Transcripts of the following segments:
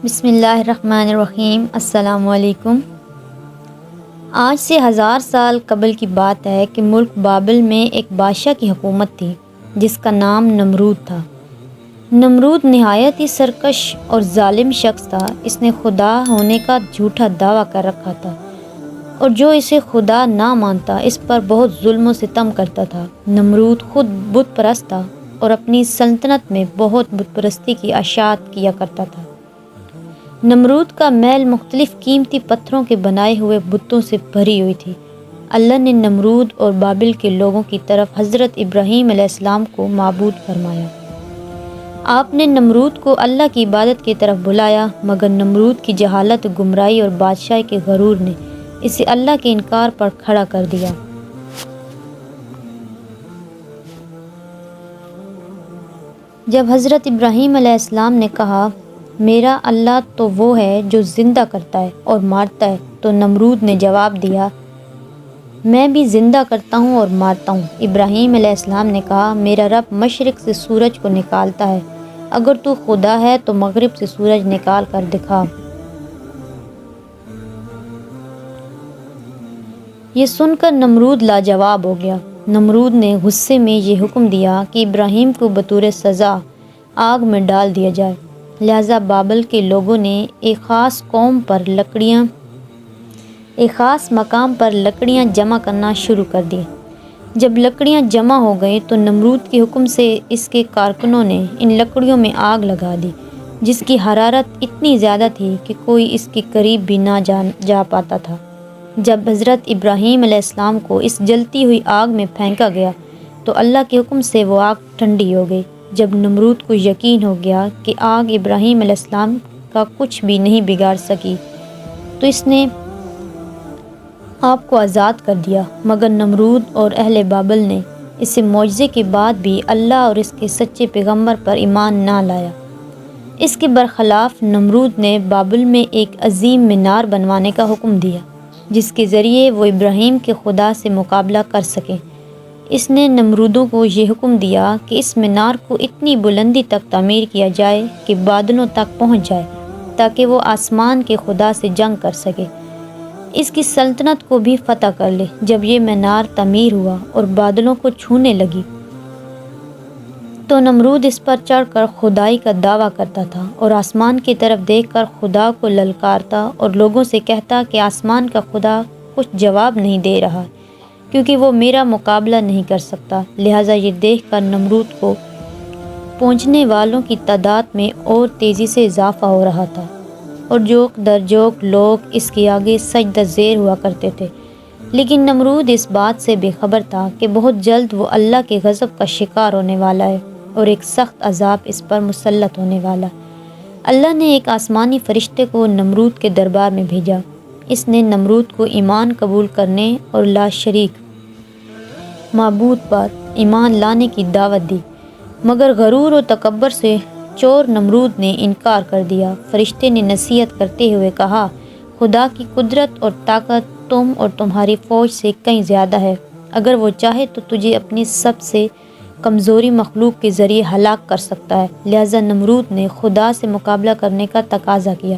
بسم اللہ الرحمن الرحیم۔ السلام علیکم۔ آج سے 1000 سال قبل کی بات ہے کہ ملک بابل میں ایک بادشاہ کی حکومت تھی جس کا نام نمرود تھا۔ نمرود نہایت ہی سرکش اور ظالم شخص تھا۔ اس نے خدا ہونے کا جھوٹا دعویٰ کر رکھا تھا اور جو اسے خدا نہ مانتا اس پر بہت ظلم و ستم کرتا تھا۔ نمرود خود بت پرست تھا اور اپنی سلطنت میں بہت بت پرستی کی اشاعت کیا کرتا تھا۔ نمرود کا محل مختلف قیمتی پتھروں کے بنائے ہوئے بتوں سے بھری ہوئی تھی۔ اللہ نے نمرود اور بابل کے لوگوں کی طرف حضرت ابراہیم علیہ السلام کو معبود فرمایا۔ آپ نے نمرود کو اللہ کی عبادت کی طرف بلایا، مگر نمرود کی جہالت، گمراہی اور بادشاہ کے غرور نے اسے اللہ کے انکار پر کھڑا کر دیا۔ جب حضرت ابراہیم علیہ السلام نے کہا، میرا اللہ تو وہ ہے جو زندہ کرتا ہے اور مارتا ہے، تو نمرود نے جواب دیا، میں بھی زندہ کرتا ہوں اور مارتا ہوں۔ ابراہیم علیہ السلام نے کہا، میرا رب مشرق سے سورج کو نکالتا ہے، اگر تو خدا ہے تو مغرب سے سورج نکال کر دکھا۔ یہ سن کر نمرود لاجواب ہو گیا۔ نمرود نے غصے میں یہ حکم دیا کہ ابراہیم کو بطور سزا آگ میں ڈال دیا جائے۔ لہٰذا بابل کے لوگوں نے ایک خاص مقام پر لکڑیاں جمع کرنا شروع کر دی۔ جب لکڑیاں جمع ہو گئیں تو نمرود کے حکم سے اس کے کارکنوں نے ان لکڑیوں میں آگ لگا دی، جس کی حرارت اتنی زیادہ تھی کہ کوئی اس کے قریب بھی نہ جا پاتا تھا۔ جب حضرت ابراہیم علیہ السلام کو اس جلتی ہوئی آگ میں پھینکا گیا تو اللہ کے حکم سے وہ آگ ٹھنڈی ہو گئی۔ جب نمرود کو یقین ہو گیا کہ آگ ابراہیم علیہ السلام کا کچھ بھی نہیں بگاڑ سکی تو اس نے آپ کو آزاد کر دیا، مگر نمرود اور اہل بابل نے اسے معجزے کے بعد بھی اللہ اور اس کے سچے پیغمبر پر ایمان نہ لایا۔ اس کے برخلاف نمرود نے بابل میں ایک عظیم مینار بنوانے کا حکم دیا جس کے ذریعے وہ ابراہیم کے خدا سے مقابلہ کر سکیں۔ اس نے نمرودوں کو یہ حکم دیا کہ اس مینار کو اتنی بلندی تک تعمیر کیا جائے کہ بادلوں تک پہنچ جائے تاکہ وہ آسمان کے خدا سے جنگ کر سکے، اس کی سلطنت کو بھی فتح کر لے۔ جب یہ مینار تعمیر ہوا اور بادلوں کو چھونے لگی تو نمرود اس پر چڑھ کر خدائی کا دعویٰ کرتا تھا اور آسمان کی طرف دیکھ کر خدا کو للکارتا اور لوگوں سے کہتا کہ آسمان کا خدا کچھ جواب نہیں دے رہا کیونکہ وہ میرا مقابلہ نہیں کر سکتا۔ لہٰذا یہ دیکھ کر نمرود کو پہنچنے والوں کی تعداد میں اور تیزی سے اضافہ ہو رہا تھا اور جوک در جوک لوگ اس کے آگے سجدہ زیر ہوا کرتے تھے۔ لیکن نمرود اس بات سے بے خبر تھا کہ بہت جلد وہ اللہ کے غضب کا شکار ہونے والا ہے اور ایک سخت عذاب اس پر مسلط ہونے والا۔ اللہ نے ایک آسمانی فرشتے کو نمرود کے دربار میں بھیجا۔ اس نے نمرود کو ایمان قبول کرنے اور لا شریک معبود پر ایمان لانے کی دعوت دی، مگر غرور و تکبر سے چور نمرود نے انکار کر دیا۔ فرشتے نے نصیحت کرتے ہوئے کہا، خدا کی قدرت اور طاقت تم اور تمہاری فوج سے کہیں زیادہ ہے۔ اگر وہ چاہے تو تجھے اپنی سب سے کمزوری مخلوق کے ذریعے ہلاک کر سکتا ہے۔ لہٰذا نمرود نے خدا سے مقابلہ کرنے کا تقاضا کیا۔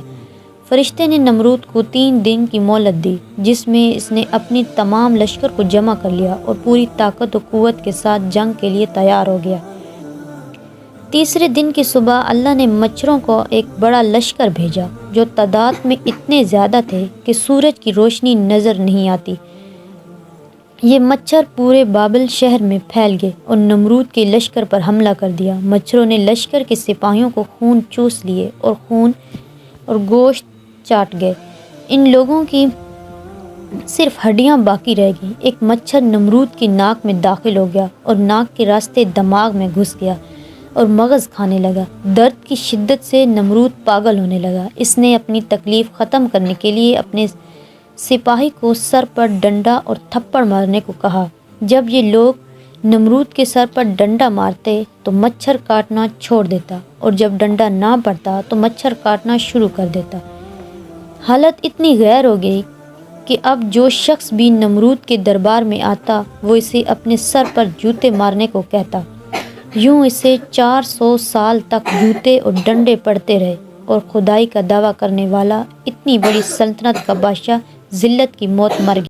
فرشتے نے نمرود کو 3 دن کی مہلت دی جس میں اس نے اپنی تمام لشکر کو جمع کر لیا اور پوری طاقت و قوت کے ساتھ جنگ کے لیے تیار ہو گیا۔ تیسرے دن کی صبح اللہ نے مچھروں کو ایک بڑا لشکر بھیجا جو تعداد میں اتنے زیادہ تھے کہ سورج کی روشنی نظر نہیں آتی۔ یہ مچھر پورے بابل شہر میں پھیل گئے اور نمرود کے لشکر پر حملہ کر دیا۔ مچھروں نے لشکر کے سپاہیوں کو خون چوس لیے اور خون اور گوشت چاٹ گئے۔ ان لوگوں کی صرف ہڈیاں باقی رہ گئیں۔ ایک مچھر نمرود کی ناک میں داخل ہو گیا اور ناک کے راستے دماغ میں گھس گیا اور مغز کھانے لگا۔ درد کی شدت سے نمرود پاگل ہونے لگا۔ اس نے اپنی تکلیف ختم کرنے کے لیے اپنے سپاہی کو سر پر ڈنڈا اور تھپڑ مارنے کو کہا۔ جب یہ لوگ نمرود کے سر پر ڈنڈا مارتے تو مچھر کاٹنا چھوڑ دیتا اور جب ڈنڈا نہ پڑتا تو مچھر کاٹنا شروع کر دیتا۔ حالت اتنی غیر ہو گئی کہ اب جو شخص بھی نمرود کے دربار میں آتا وہ اسے اپنے سر پر جوتے مارنے کو کہتا۔ یوں اسے 400 سال تک جوتے اور ڈنڈے پڑتے رہے۔ اور خدائی کا دعویٰ کرنے والا اتنی بڑی سلطنت کا بادشاہ ذلت کی موت مر گیا۔